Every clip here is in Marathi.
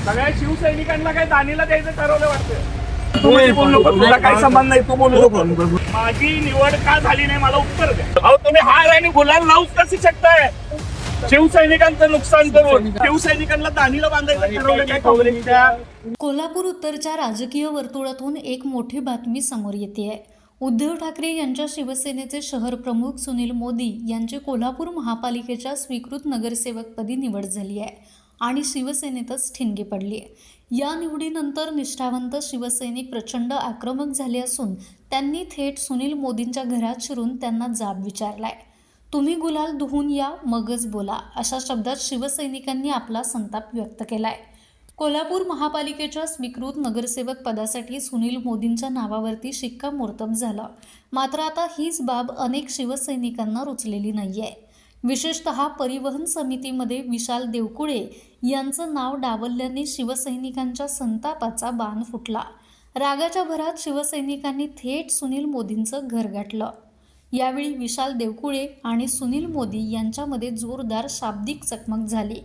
सगळ्या शिवसैनिकांना काय दानीला द्यायचं ठरवलं वाटतं. तुला काही संबंध नाही, तू बोलू नको. माझी निवड का झाली नाही मला उत्तर द्या. अहो तुम्ही हार आणि गुलाल लावूच कशी शकताय शिवसैनिकांचं नुकसान करून? शिवसैनिकांना दानीला बांधायचं ठरवलं काय काँग्रेसच्या? कोल्हापूर उत्तरच्या राजकीय वर्तुळातून एक मोठी बातमी समोर येते आहे. उद्धव ठाकरे यांच्या शिवसेनेचे शहर प्रमुख सुनील मोदी यांची कोल्हापूर महापालिकेच्या स्वीकृत नगरसेवकपदी निवड झाली आहे आणि शिवसेनेतच ठिणगी पडली आहे. या निवडीनंतर निष्ठावंत शिवसैनिक प्रचंड आक्रमक झाले असून त्यांनी थेट सुनील मोदींच्या घरात शिरून त्यांना जाब विचारलाय. तुम्ही गुलाल धुवून या मगच बोला, अशा शब्दात शिवसैनिकांनी आपला संताप व्यक्त केलाय. कोल्हापूर महापालिकेच्या स्वीकृत नगरसेवक पदासाठी सुनील मोदींच्या नावावरती शिक्कामोर्तब झालं. मात्र आता हीच बाब अनेक शिवसैनिकांना रुचलेली नाहीये. विशेषतः परिवहन समितीमध्ये विशाल देवकुळे यांचं नाव डावलल्याने शिवसैनिकांच्या संतापाचा बाण फुटला. रागाच्या भरात शिवसैनिकांनी थेट सुनील मोदींचं घर गाठलं. यावेळी विशाल देवकुळे आणि सुनील मोदी यांच्यामध्ये जोरदार शाब्दिक चकमक झाली.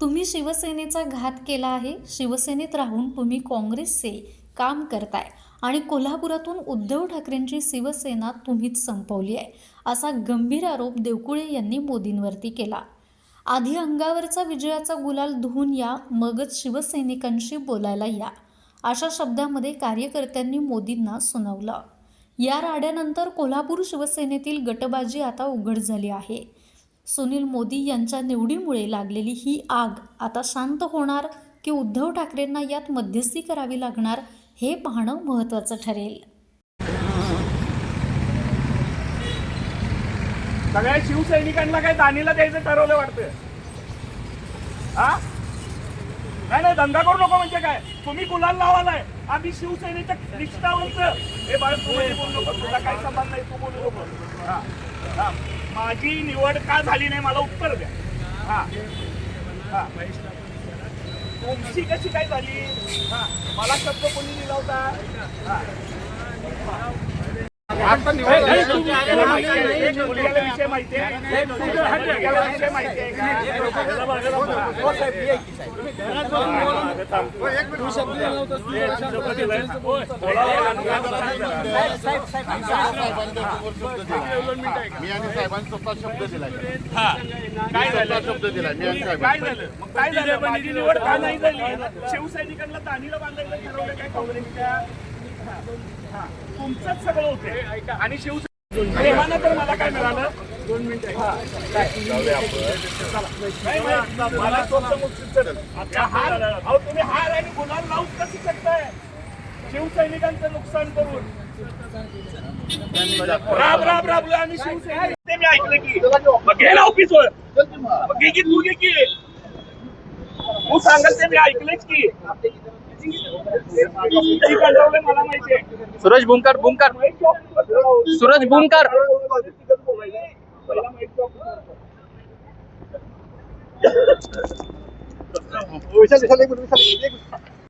तुम्ही शिवसेनेचा घात केला आहे, शिवसेनेत राहून तुम्ही काँग्रेसचे काम करताय आणि कोल्हापुरातून उद्धव ठाकरेंची शिवसेना तुम्हीच संपवली आहे, असा गंभीर आरोप देवकुळे यांनी मोदींवरती केला. आधी अंगावरचा विजयाचा गुलाल धुवून या, मगच शिवसैनिकांशी बोलायला या, अशा शब्दामध्ये कार्यकर्त्यांनी मोदींना सुनावलं. या राड्यानंतर कोल्हापूर शिवसेनेतील गटबाजी आता उघड झाली आहे. सुनील मोदी यांच्या निवडीमुळे लागलेली ही आग आता शांत होणार की उद्धव ठाकरेंना यात मध्यस्थी करावी लागणार, हे पाहणं महत्त्वाचं ठरेल. सगळ्या शिवसैनिकांना काय दानीला द्यायचं ठरवलं वाटतं. हा नाही नाही, दंगा करू नको. म्हणजे काय तुम्ही गुलाल लावालाय, आम्ही शिवसेनेच्या निष्ठावंत. हे बाळ तू बोलू नको, तुला काही संबंध नाही, तू बोलू नको. माझी निवड का झाली नाही मला उत्तर द्या. तुमची कशी काय झाली? मला शब्द कोणी दिला होता? विषय माहिती आहे? मी आणि साहेबांनी स्वतः शब्द दिला. काय झालं? शब्द दिला मी आणि साहेब. काय झालं? मग काय झालं? माझी निवड का नाही झाली? शिवसैनिकांना दानीला बांधायला ठरवलं काय काँग्रेसच्या? तुमचंच सगळं होते आणि शिवसेना तर मला काय मिळालं? 2 मिनिटं. मला तुम्ही हार आणि गुलाल लावूच कशी शकताय शिवसैनिकांचं नुकसान करून? राब राब राबलो आम्ही शिवसैनिक. ते मी ऐकलं की मग घे ना ऑफिसवर, मग घे की तू, घे की तू सांगाल ते मी ऐकलंच की. मला माहिती आहे. सूरज बुमकर सूरज बुमकर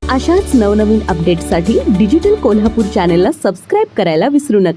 अशाच नवनवीन अपडेट्ससाठी डिजिटल कोल्हापूर चॅनेलला सबस्क्राईब करायला विसरू नका.